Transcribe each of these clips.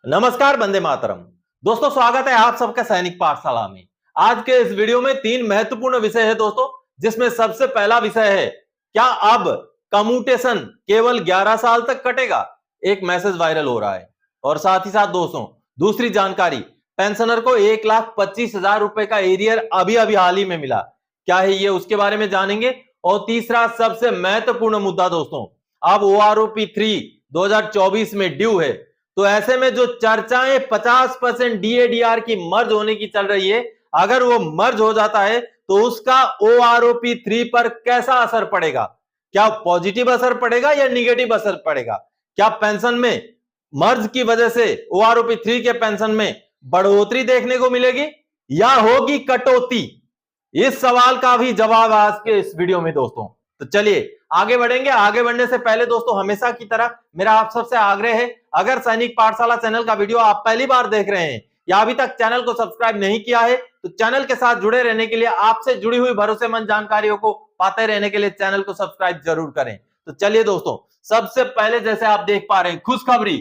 नमस्कार, वंदे मातरम। दोस्तों, स्वागत है आप सबका सैनिक पाठशाला में। आज के इस वीडियो में 3 महत्वपूर्ण विषय है दोस्तों, जिसमें सबसे पहला विषय है, क्या अब कम्यूटेशन केवल 11 साल तक कटेगा? एक मैसेज वायरल हो रहा है। और साथ ही साथ दोस्तों, दूसरी जानकारी, पेंशनर को 1,25,000 रुपए का एरियर अभी अभी हाल ही में मिला। क्या है ये, उसके बारे में जानेंगे। और तीसरा सबसे महत्वपूर्ण मुद्दा दोस्तों, अब OROP 3 2024 में ड्यू है। तो ऐसे में जो चर्चाएं 50% DADR की मर्ज होने की चल रही है, अगर वो मर्ज हो जाता है तो उसका OROP 3 पर कैसा असर पड़ेगा? क्या पॉजिटिव असर पड़ेगा या निगेटिव असर पड़ेगा? क्या पेंशन में मर्ज की वजह से OROP 3 के पेंशन में बढ़ोतरी देखने को मिलेगी या होगी कटौती? इस सवाल का भी जवाब आज के इस वीडियो में दोस्तों। तो चलिए आगे बढ़ेंगे। आगे बढ़ने से पहले दोस्तों, हमेशा की तरह मेरा आप सबसे आग्रह है, अगर सैनिक पाठशाला चैनल का वीडियो आप पहली बार देख रहे हैं या अभी तक चैनल को सब्सक्राइब नहीं किया है, तो चैनल के साथ जुड़े रहने के लिए, आपसे जुड़ी हुई भरोसेमंद जानकारियों को पाते रहने के लिए चैनल को सब्सक्राइब जरूर करें। तो चलिए दोस्तों, सबसे पहले जैसे आप देख पा रहे हैं, खुशखबरी,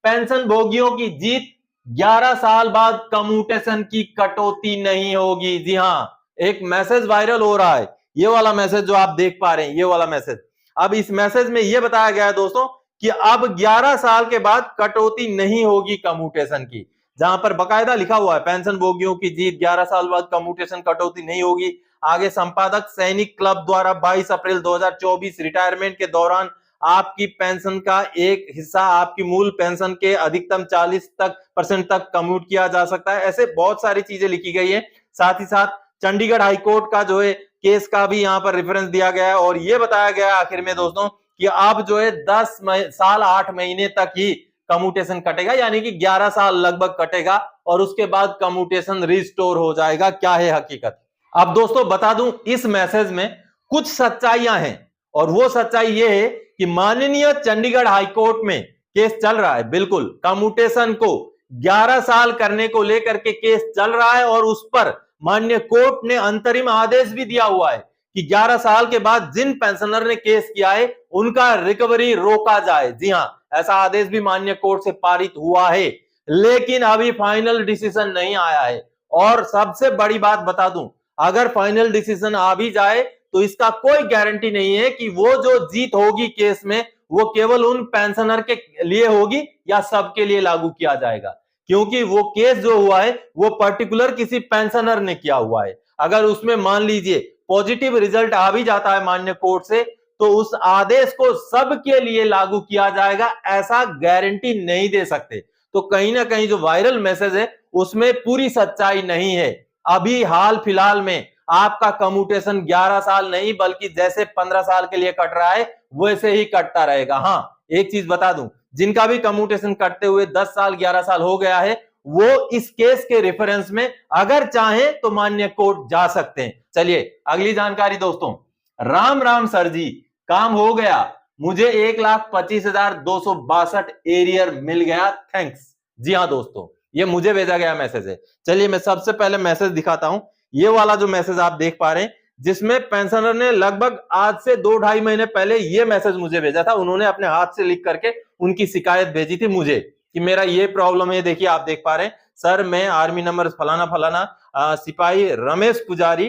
पेंशन भोगियों की जीत, 11 साल बाद कम्यूटेशन की कटौती नहीं होगी। जी हां, एक मैसेज वायरल हो रहा है, ये वाला मैसेज जो आप देख पा रहे हैं, ये वाला मैसेज। अब इस मैसेज में यह बताया गया है दोस्तों कि अब 11 साल के बाद कटौती नहीं होगी कम्यूटेशन की, जहां पर बकायदा लिखा हुआ है, पेंशन भोगियों की जीत, 11 साल बाद कम्यूटेशन कटौती नहीं होगी। आगे संपादक, सैनिक क्लब द्वारा 22 अप्रैल 2024 रिटायरमेंट के दौरान आपकी पेंशन का एक हिस्सा आपकी मूल पेंशन के अधिकतम 40% तक कम्यूट किया जा सकता है। ऐसे बहुत सारी चीजें लिखी गई है। साथ ही साथ चंडीगढ़ हाईकोर्ट का जो है केस का भी यहां पर रेफरेंस दिया गया है और यह बताया गया आखिर में दोस्तों कि अब जो है 10 साल 8 महीने तक ही कम्यूटेशन कटेगा, यानी कि 11 साल लगभग कटेगा और उसके बाद कम्यूटेशन रिस्टोर हो जाएगा। क्या है हकीकत? अब दोस्तों बता दूं, इस मैसेज में कुछ सच्चाइयां हैं और वो सच्चाई ये है कि माननीय चंडीगढ़ हाईकोर्ट में केस चल रहा है। बिल्कुल, कम्यूटेशन को 11 साल करने को लेकर के केस चल रहा है और उस पर माननीय कोर्ट ने अंतरिम आदेश भी दिया हुआ है कि 11 साल के बाद जिन पेंशनर ने केस किया है उनका रिकवरी रोका जाए। जी हां, ऐसा आदेश भी माननीय कोर्ट से पारित हुआ है, लेकिन अभी फाइनल डिसीजन नहीं आया है। और सबसे बड़ी बात बता दूं, अगर फाइनल डिसीजन आ भी जाए तो इसका कोई गारंटी नहीं है कि वो जो जीत होगी केस में वो केवल उन पेंशनर के लिए होगी या सबके लिए लागू किया जाएगा, क्योंकि वो केस जो हुआ है वो पर्टिकुलर किसी पेंशनर ने किया हुआ है। अगर उसमें मान लीजिए पॉजिटिव रिजल्ट आ भी जाता है माननीय कोर्ट से, तो उस आदेश को सबके लिए लागू किया जाएगा, ऐसा गारंटी नहीं दे सकते। तो कहीं ना कहीं जो वायरल मैसेज है उसमें पूरी सच्चाई नहीं है। अभी हाल फिलहाल में आपका कम्यूटेशन 11 साल नहीं बल्कि जैसे 15 साल के लिए कट रहा है वैसे ही कटता रहेगा। हाँ, एक चीज बता दूं, जिनका भी कम्यूटेशन करते हुए 10 साल 11 साल हो गया है, वो इस केस के रेफरेंस में अगर चाहें तो मान्य कोर्ट जा सकते हैं। चलिए अगली जानकारी दोस्तों, राम राम सर जी, काम हो गया, मुझे 1,25,262 एरियर मिल गया, थैंक्स। जी हाँ दोस्तों, ये मुझे भेजा गया मैसेज है। चलिए मैं सबसे पहले मैसेज दिखाता हूं, ये वाला जो मैसेज आप देख पा रहे हैं, जिसमें पेंशनर ने लगभग आज से 2-2.5 महीने पहले ये मैसेज मुझे भेजा था। उन्होंने अपने हाथ से लिख करके उनकी शिकायत भेजी थी मुझे कि मेरा ये प्रॉब्लम है। देखिए आप देख पा रहे हैं, सर मैं आर्मी नंबर फलाना फलाना सिपाही रमेश पुजारी,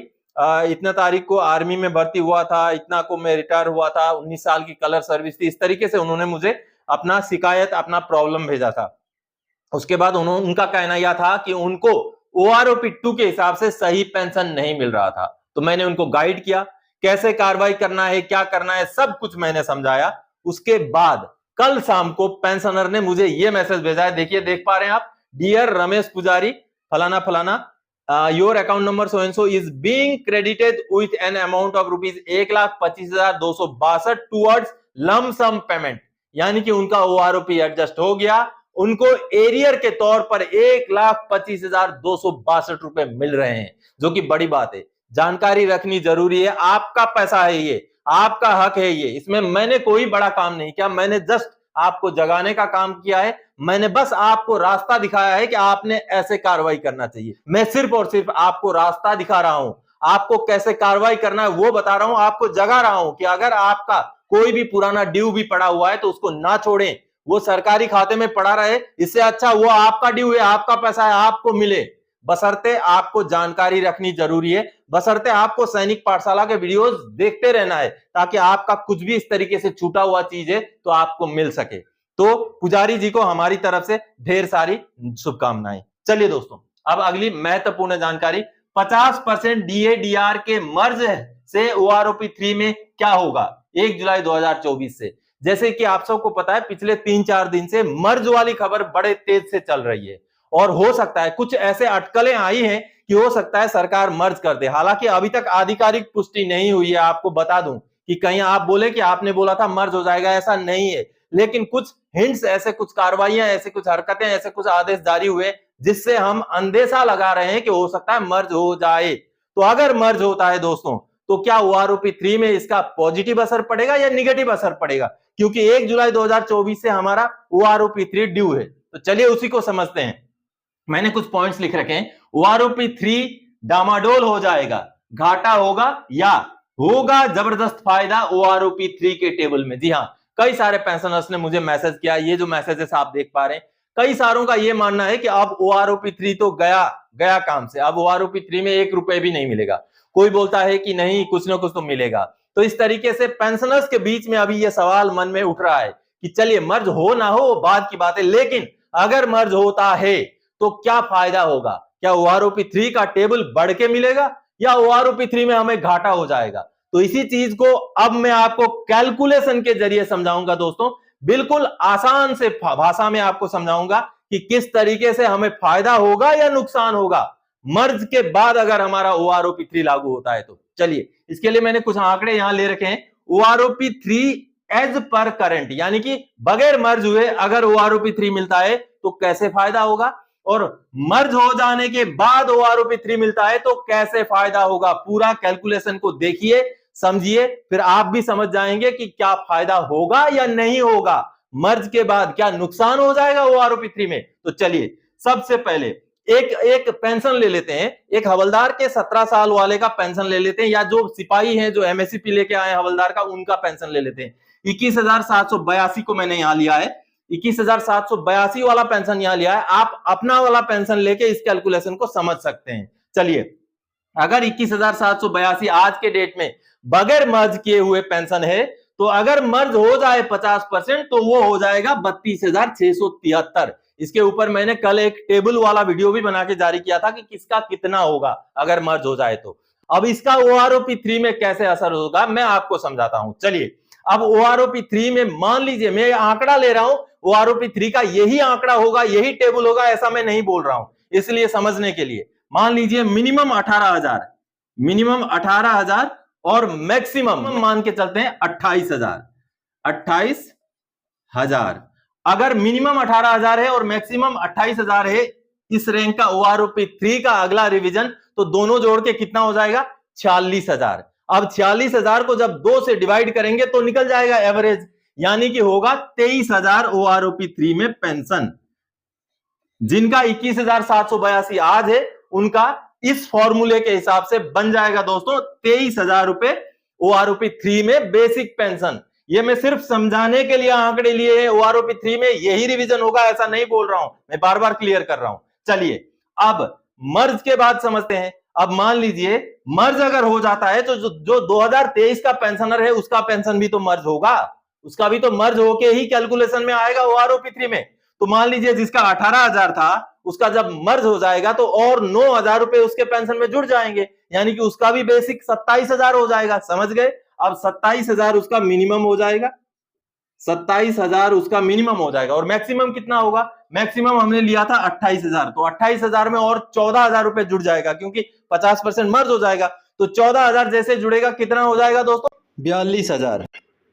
इतना तारीख को आर्मी में भर्ती हुआ था, इतना को मैं रिटायर हुआ था, 19 साल की कलर सर्विस थी। इस तरीके से उन्होंने मुझे अपना शिकायत, अपना प्रॉब्लम भेजा था। उसके बाद उनका कहना यह था कि उनको OROP 2 के हिसाब से सही पेंशन नहीं मिल रहा था। तो मैंने उनको गाइड किया, कैसे कार्रवाई करना है, क्या करना है, सब कुछ मैंने समझाया। उसके बाद कल शाम को पेंशनर ने मुझे यह मैसेज भेजा है, देखिए देख पा रहे हैं आप, डियर रमेश पुजारी फलाना फलाना, your account number so and so is being credited with an amount of rupees 1,25,262 towards lump sum payment. यानी कि उनका OROP एडजस्ट हो गया, उनको एरियर के तौर पर 1,25,262 रुपए मिल रहे हैं, जो कि बड़ी बात है। जानकारी रखनी जरूरी है, आपका पैसा है ये, आपका हक है ये, इसमें मैंने कोई बड़ा काम नहीं किया, मैंने जस्ट आपको जगाने का काम किया है। मैंने बस आपको रास्ता दिखाया है कि आपने ऐसे कार्रवाई करना चाहिए। मैं सिर्फ और सिर्फ आपको रास्ता दिखा रहा हूं, आपको कैसे कार्रवाई करना है वो बता रहा हूं, आपको जगा रहा हूं कि अगर आपका कोई भी पुराना ड्यू भी पड़ा हुआ है तो उसको ना छोड़ें, वो सरकारी खाते में पड़ा रहे, इससे अच्छा वो आपका ड्यू है, आपका पैसा है, आपको मिले। बशर्ते आपको जानकारी रखनी जरूरी है, बशर्ते आपको सैनिक पाठशाला के वीडियोस देखते रहना है, ताकि आपका कुछ भी इस तरीके से छूटा हुआ चीज है तो आपको मिल सके। तो पुजारी जी को हमारी तरफ से ढेर सारी शुभकामनाएं। चलिए दोस्तों, अब अगली महत्वपूर्ण जानकारी, 50% डीएडीआर के मर्ज से ओआरओपी 3 में क्या होगा 1 जुलाई 2024 से। जैसे कि आप सबको पता है, पिछले 3-4 दिन से मर्ज वाली खबर बड़े तेज से चल रही है, और हो सकता है कुछ ऐसे अटकलें आई हैं कि हो सकता है सरकार मर्ज कर दे। हालांकि अभी तक आधिकारिक पुष्टि नहीं हुई है। आपको बता दूं कि कहीं आप बोले कि आपने बोला था मर्ज हो जाएगा, ऐसा नहीं है, लेकिन कुछ हिंट्स, ऐसे कुछ कार्रवाइयां, ऐसे कुछ हरकतें, ऐसे कुछ आदेश जारी हुए जिससे हम अंदेशा लगा रहे हैं कि हो सकता है मर्ज हो जाए। तो अगर मर्ज होता है दोस्तों, तो क्या ओआरओपी 3 में इसका पॉजिटिव असर पड़ेगा या निगेटिव असर पड़ेगा, क्योंकि 1 जुलाई 2024 से हमारा ओआरओपी 3 ड्यू है। तो चलिए उसी को समझते हैं। मैंने कुछ पॉइंट्स लिख रखे हैं। ओआरओपी 3 डामाडोल हो जाएगा, घाटा होगा या होगा जबरदस्त फायदा ओआरओपी 3 के टेबल में। जी हाँ, कई सारे पेंशनर्स ने मुझे मैसेज किया, ये जो मैसेजेस आप देख पा रहे हैं, कई सारों का ये मानना है कि अब ओआरओपी 3 तो गया काम से, अब ओआरओपी 3 में 1 रुपए भी नहीं मिलेगा। कोई बोलता है कि नहीं, कुछ ना कुछ तो मिलेगा। तो इस तरीके से पेंशनर्स के बीच में अभी ये सवाल मन में उठ रहा है कि चलिए मर्ज हो ना हो बाद की बात है, लेकिन अगर मर्ज होता है तो क्या फायदा होगा, क्या ओआरओपी 3 का टेबल बढ़ के मिलेगा या ओआरओपी 3 में हमें घाटा हो जाएगा। तो इसी चीज को अब मैं आपको कैलकुलेशन के जरिए समझाऊंगा दोस्तों, बिल्कुल आसान से भाषा में आपको समझाऊंगा कि किस तरीके से हमें फायदा होगा या नुकसान होगा मर्ज के बाद अगर हमारा ओआरओपी 3 लागू होता है तो। चलिए, इसके लिए मैंने कुछ आंकड़े यहां ले रखे हैं। ओआरओपी 3 एज पर करंट, यानी कि बगैर मर्ज हुए अगर ओआरओपी 3 मिलता है तो कैसे फायदा होगा, और मर्ज हो जाने के बाद ओआरओपी 3 मिलता है तो कैसे फायदा होगा। पूरा कैलकुलेशन को देखिए, समझिए, फिर आप भी समझ जाएंगे कि क्या फायदा होगा या नहीं होगा, मर्ज के बाद क्या नुकसान हो जाएगा ओआरओपी 3 में। तो चलिए, सबसे पहले एक पेंशन ले लेते हैं, एक हवलदार के 17 साल वाले का पेंशन ले लेते हैं, या जो सिपाही हैं जो एमएसपी लेके आए हवलदार का, उनका पेंशन ले लेते हैं। 21,782 को मैंने यहां लिया है, 21,782 वाला पेंशन यहां लिया है। आप अपना वाला पेंशन लेके इस कैलकुलेशन को समझ सकते हैं। चलिए, अगर 21,782 आज के डेट में बगैर मर्ज किए हुए पेंशन है, तो अगर मर्ज हो जाए 50% तो वो हो जाएगा 32,673। इसके ऊपर मैंने कल एक टेबल वाला वीडियो भी बना के जारी किया था कि किसका कितना होगा अगर मर्ज हो जाए तो। अब इसका ओआरओपी 3 में कैसे असर होगा मैं आपको समझाता हूं। चलिए, अब ओआरओपी 3 में मान लीजिए मैं आंकड़ा ले रहा हूं, ओआरओपी 3 का यही आंकड़ा होगा, यही टेबल होगा, ऐसा मैं नहीं बोल रहा हूं, इसलिए समझने के लिए मान लीजिए मिनिमम 18,000, मिनिमम 18,000 और मैक्सिमम मान के चलते हैं 28,000। 28,000 अगर मिनिमम 18,000 है और मैक्सिमम 28,000 है, इस रैंक का ओआरओपी 3 का अगला रिवीजन, तो दोनों जोड़ के कितना हो जाएगा 46,000। अब 46,000 को जब 2 से डिवाइड करेंगे तो निकल जाएगा एवरेज, यानी कि होगा 23,000 ओआरओपी 3 में पेंशन। जिनका 21,782 आज है, उनका इस फॉर्मूले के हिसाब से बन जाएगा दोस्तों 23,000 रुपए ओआरओपी 3 में बेसिक पेंशन। ये मैं सिर्फ समझाने के लिए आंकड़े लिए हैं, ओआरओपी 3 में यही रिवीजन होगा ऐसा नहीं बोल रहा हूं, मैं बार बार क्लियर कर रहा हूं। चलिए, अब मर्ज के बाद समझते हैं। अब मान लीजिए मर्ज अगर हो जाता है तो जो 2023 का पेंशनर है उसका पेंशन भी तो मर्ज होगा, उसका भी तो मर्ज होके ही कैलकुलेशन में आएगा ओआरओपी 3 में। तो मान लीजिए जिसका 18,000 था, उसका जब मर्ज हो जाएगा तो और 9,000 रुपए उसके पेंशन में जुड़ जाएंगे, यानी कि उसका भी बेसिक 27,000 हो जाएगा। समझ गए? अब 27,000 उसका मिनिमम हो जाएगा, 27,000 उसका मिनिमम हो जाएगा, और मैक्सिमम कितना होगा, मैक्सिमम हमने लिया था 28,000, तो 28,000 में और 14,000 रुपए जुड़ जाएगा, क्योंकि 50% मर्ज हो जाएगा। तो 14,000 जैसे जुड़ेगा कितना हो जाएगा दोस्तों, 42,000,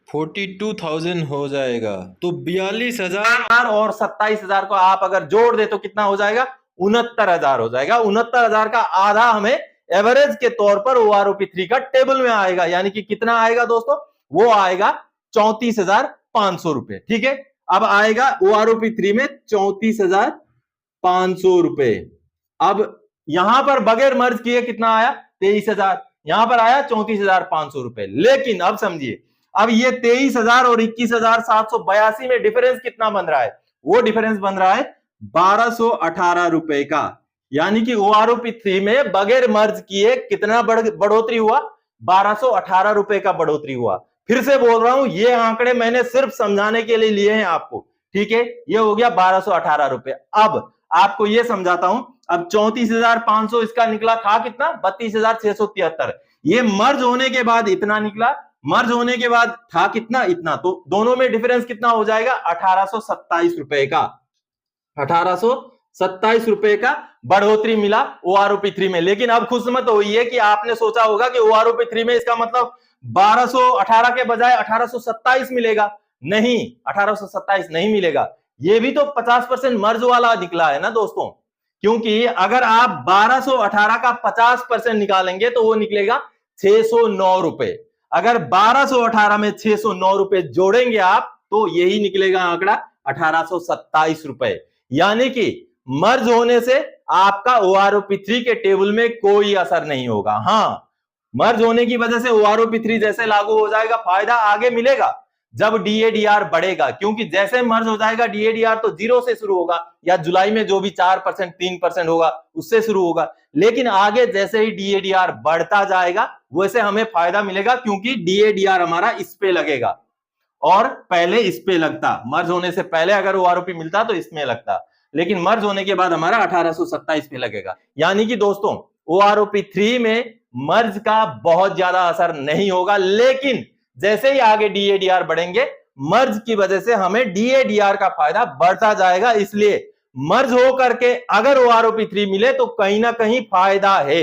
42,000 हो जाएगा। तो 42,000 और 27,000 को आप अगर जोड़ दे तो कितना हो जाएगा, 69,000 हो जाएगा। 69,000 का आधा हमें एवरेज के तौर पर ओआरओपी 3 का टेबल में आएगा, यानी कि कितना आएगा दोस्तों, वो आएगा 34,500 रुपए। ठीक है, अब आएगा ओआरओपी 3 में 34,500 रुपए। अब यहां पर बगैर मर्ज किए कितना आया, 23,000, यहां पर आया 34,500 रुपए। लेकिन अब समझिए, अब ये 23,000 और 21,782 में डिफरेंस कितना बन रहा है? वो डिफरेंस बन रहा है 1218 रुपए का। यानी कि OROP3 में बगैर मर्ज किए कितना बढ़ोतरी हुआ? 1218 रुपए का बढ़ोतरी हुआ। फिर से बोल रहा हूं, ये आंकड़े मैंने सिर्फ समझाने के लिए लिए हैं आपको, ठीक है। ये हो गया 1218 रुपए। अब आपको ये समझाता हूं, अब 34,500 इसका निकला था कितना? 32,673। ये मर्ज होने के बाद इतना निकला, मर्ज होने के बाद था कितना? इतना। तो दोनों में डिफरेंस कितना हो जाएगा? 1827 रुपए का। 1827 रुपए का बढ़ोतरी मिला OROP3 में। लेकिन अब खुशमत हुई है कि आपने सोचा होगा कि OROP3 में इसका मतलब 1218 के बजाय 1827 मिलेगा। नहीं, 1827 नहीं मिलेगा। ये भी तो 50% मर्ज वाला निकला है ना दोस्तों, क्योंकि अगर आप 1218 का 50% निकालेंगे तो वो निकलेगा 609 रुपए। अगर 1218 में 609 रुपए जोड़ेंगे आप तो यही निकलेगा आंकड़ा 1827 रुपए। यानी कि मर्ज होने से आपका OROP3 के टेबल में कोई असर नहीं होगा। हाँ, मर्ज होने की वजह से OROP3 जैसे लागू हो जाएगा, फायदा आगे मिलेगा जब DADR बढ़ेगा, क्योंकि जैसे मर्ज हो जाएगा DADR तो 0 से शुरू होगा, या जुलाई में जो भी 4% 3% होगा उससे शुरू होगा। लेकिन आगे जैसे ही DADR बढ़ता जाएगा वैसे हमें फायदा मिलेगा, क्योंकि DADR हमारा इस पे लगेगा और पहले इस पे लगता। मर्ज होने से पहले अगर OROP मिलता तो इसमें लगता, लेकिन मर्ज होने के बाद हमारा 1827 पे लगेगा। यानी कि दोस्तों OROP3 में मर्ज का बहुत ज्यादा असर नहीं होगा, लेकिन जैसे ही आगे DADR बढ़ेंगे मर्ज की वजह से हमें DADR का फायदा बढ़ता जाएगा। इसलिए मर्ज हो करके अगर OROP3 मिले तो कहीं ना कहीं फायदा है।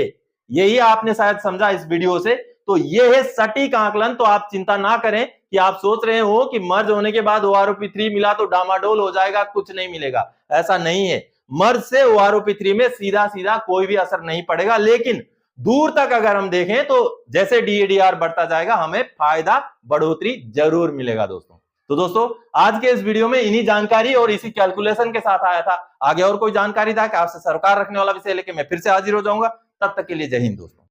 यही आपने शायद समझा इस वीडियो से। तो ये है सटीक आकलन। तो आप चिंता ना करें कि आप सोच रहे हो कि मर्ज होने के बाद OROP3 मिला तो डामाडोल हो जाएगा, कुछ नहीं मिलेगा। ऐसा नहीं है। मर्ज से OROP3 में सीधा सीधा कोई भी असर नहीं पड़ेगा, लेकिन दूर तक अगर हम देखें तो जैसे DADR बढ़ता जाएगा हमें फायदा, बढ़ोतरी जरूर मिलेगा दोस्तों। तो दोस्तों आज के इस वीडियो में इन्हीं जानकारी और इसी कैलकुलेशन के साथ आया था। आगे और कोई जानकारी था कि आपसे सरोकार रखने वाला विषय लेके मैं फिर से हाजिर हो जाऊंगा। तब तक के लिए जय हिंद दोस्तों।